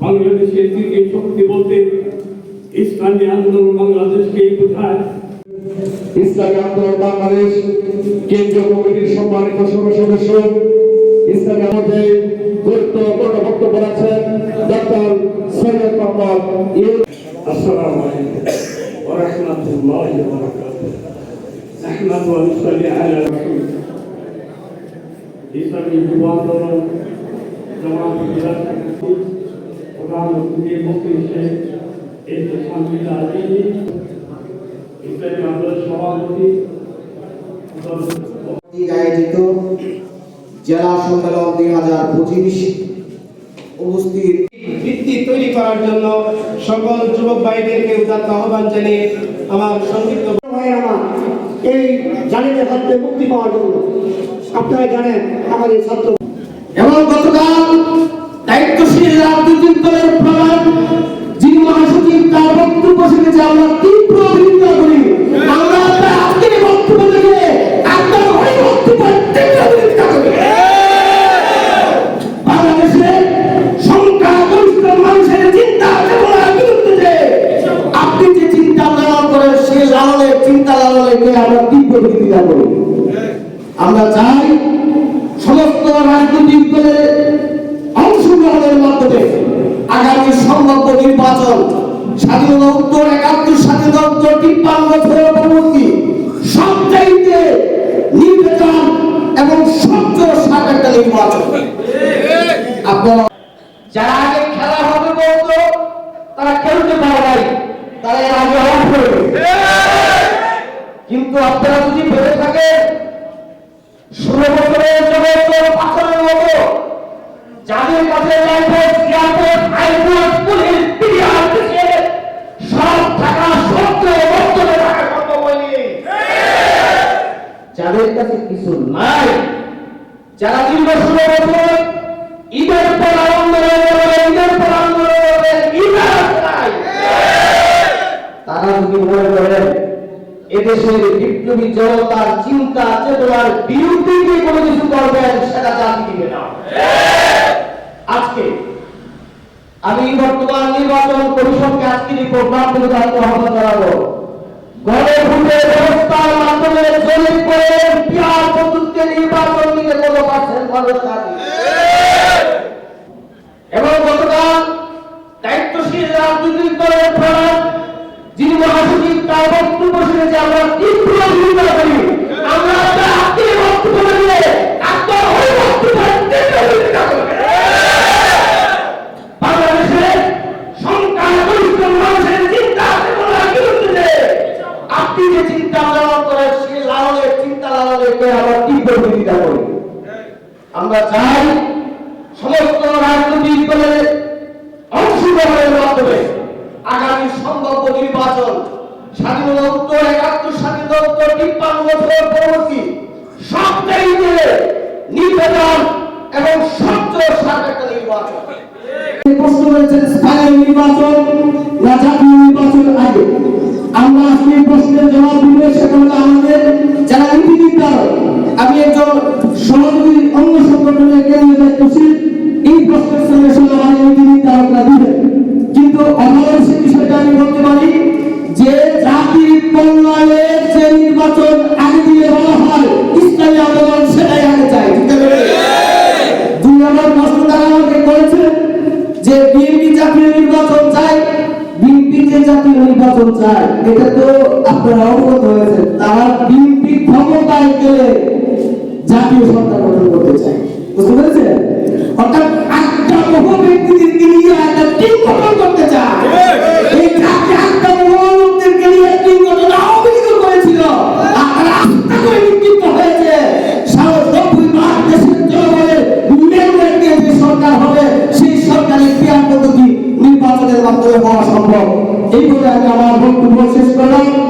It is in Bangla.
বাংলাদেশের তৃতীয় শক্তি বলতে ইসলামী আন্দোলন বাংলাদেশকে বোঝায়। ইসলামী আন্দোলন বাংলাদেশ কেন্দ্রীয় কমিটির সম্মানিত সদস্য ইসলামী আমাদের গুরুত্বপূর্ণ বক্তব্য রাখছেন ডক্টর সৈয়দ মোহাম্মদ। আসসালামু আলাইকুম ওয়া রাহমাতুল্লাহি ওয়া বারাকাতুহু। নাহমাদু ওয়া নুসাল্লি আলা রাসূলিল্লাহ। ইসলামী যুব আন্দোলন জামায়াত প্রধানমন্ত্রী মন্ত্রী এই শান্তিটা ইসলামী আন্দোলন সভাপতি আয়োজিত জেলা সম্মেলন 2025 উপস্থিত ভিত্তি তৈরি করার জন্য সকল যুবক ভাইদেরকে উদাত্ত আহ্বান জানিয়ে আমার সংক্ষিপ্ত এই জালিমের হাত থেকে মুক্তি পাওয়ার জন্য আপনারা জানেন আমাদের ছাত্র এবং গতকাল দায়িত্বশীল রাজনৈতিক দলের প্রধান যিনি মহাসচিব তার বক্তব্য শুনে যে আমরা তীব্র বিরোধিতা করি। আমরা আজকের বক্তব্য থেকে আপনার ওই বক্তব্য তীব্র বিরোধিতা করি। বাংলাদেশের সংখ্যাগরিষ্ঠ মানুষের চিন্তা চেতনার বিরুদ্ধে যে আপনি যে চিন্তা লালন করেন সেই লালনের চিন্তা লালনকে আমরা তীব্র বিরোধিতা করি। আমরা চাই সমস্ত রাজনৈতিক দলের অংশগ্রহণের মাধ্যমে আগামী সম্ভাব্য নির্বাচন স্বাধীনতা উত্তর ৭১, স্বাধীনতা উত্তর ৫৩ বছর পরবর্তী সবচাইতে নির্বাচন এবং স্বচ্ছ সাফ একটা নির্বাচন। আপনারা যারা আগে খেলা হবে বলতো তারা খেলতে পারে নাই, তারা এর আগে আউট হয়ে গেছে। কিন্তু আপনারা যদি ভেবে থাকেন ১৬ বছরের জগতের পাথরের মতো যাদের কাছে licence, airport, high court, police, PDR থেকে সব টাকা সত্ত্বেও বর্তমানে টাকা সম্ভব হয়নি। যাদের কাছে কিছু নাই, যারা দীর্ঘ ১৬ বছর ঈদের পর আন্দোলন ঈদের পর আন্দোলন ঈদের নাই, তারা যদি মনে করেন এদেশের বিপ্লবী জনতার চিন্তা চেতনার বিরুদ্ধে গিয়ে কোনো কিছু করবেন সেটা জাতি দিবে না। আজকে আমি বর্তমান নির্বাচন কমিশনকে আজকের এই প্রোগ্রাম থেকে আহ্বান জানাবো, ঘরে ঘুরে ব্যবস্থার মাধ্যমে জরিপ করে পিয়ার পদ্ধতিতে নির্বাচন নিতে কোনো পারছেন মানুষ দাবি। এবং গতকাল দায়িত্বশীল রাজনৈতিক দলের প্রধান যিনি মহাসচিব তার বক্তব্য শুনে যে আমরা তীব্র বিরোধিতা করি। আমরা আজকের বক্তব্য দিয়ে আপনার ওই বক্তব্যের তীব্র বিরোধিতা করি। বাংলাদেশের সংখ্যাগরিষ্ঠ মানুষের চিন্তা চেতনার বিরুদ্ধে আপনি যে চিন্তা লালন করেন সেই লালনের চিন্তা লালনকে আমরা তীব্র বিরোধিতা করি। আমরা চাই সমস্ত রাজনৈতিক দলের অংশগ্রহণের মাধ্যমে আগামী সম্ভাব্য নির্বাচন স্বাধীনতা উত্তর ৭১, স্বাধীনতা উত্তর ৫৩ বছর পরবর্তী সবচাইতে নির্বাচন এবং স্বচ্ছ সাফ একটা নির্বাচন। প্রশ্ন রয়েছে স্থানীয় নির্বাচন না জাতীয় নির্বাচন আগে। আমরা আজকে প্রশ্নের জবাব দিলে সেটা হলো আমাদের যারা নীতি নির্ধারক। আমি একজন সহযোগী অঙ্গ সংগঠনের কেন্দ্রীয় দায়িত্বশীল, এই প্রশ্নের সলিউশন আমাদের নীতি নির্ধারকরা দিবেন। কিন্তু অবশ্যই বিষয়টা আমি বলতে পারি যে জাতির কল্যাণের যে নির্বাচন আগে দিয়ে বলা হয় ইসলামী আন্দোলন সেটাই আগে চাই। দুই নম্বর প্রশ্ন তারা আমাকে করেছে যে বিএনপি জাতীয় নির্বাচন চাই, বিএনপি যে জাতীয় নির্বাচন চায় এটা তো আপনারা অবগত হয়েছেন, তারা বিএনপি ক্ষমতায় গেলে জাতীয় সরকার গঠন করতে চায়। বুঝতে পেরেছেন? অর্থাৎ একটা বহু ব্যক্তিদেরকে নিয়ে একটা টিম গঠন করতে চায়। এই জাতি একটা বহু লোকদেরকে নিয়ে টিম গঠন আওয়ামী লীগ করেছিল, আর আস্থা করে বিক্ষিপ্ত হয়েছে। ৯০ দেশের জনগণের মেরুদণ্ডে যে সরকার হবে সেই সরকারের ক্রিয়া পদ্ধতি নির্বাচনের মাধ্যমে হওয়া সম্ভব। এই বলে আমি আমার বক্তব্য শেষ করলাম।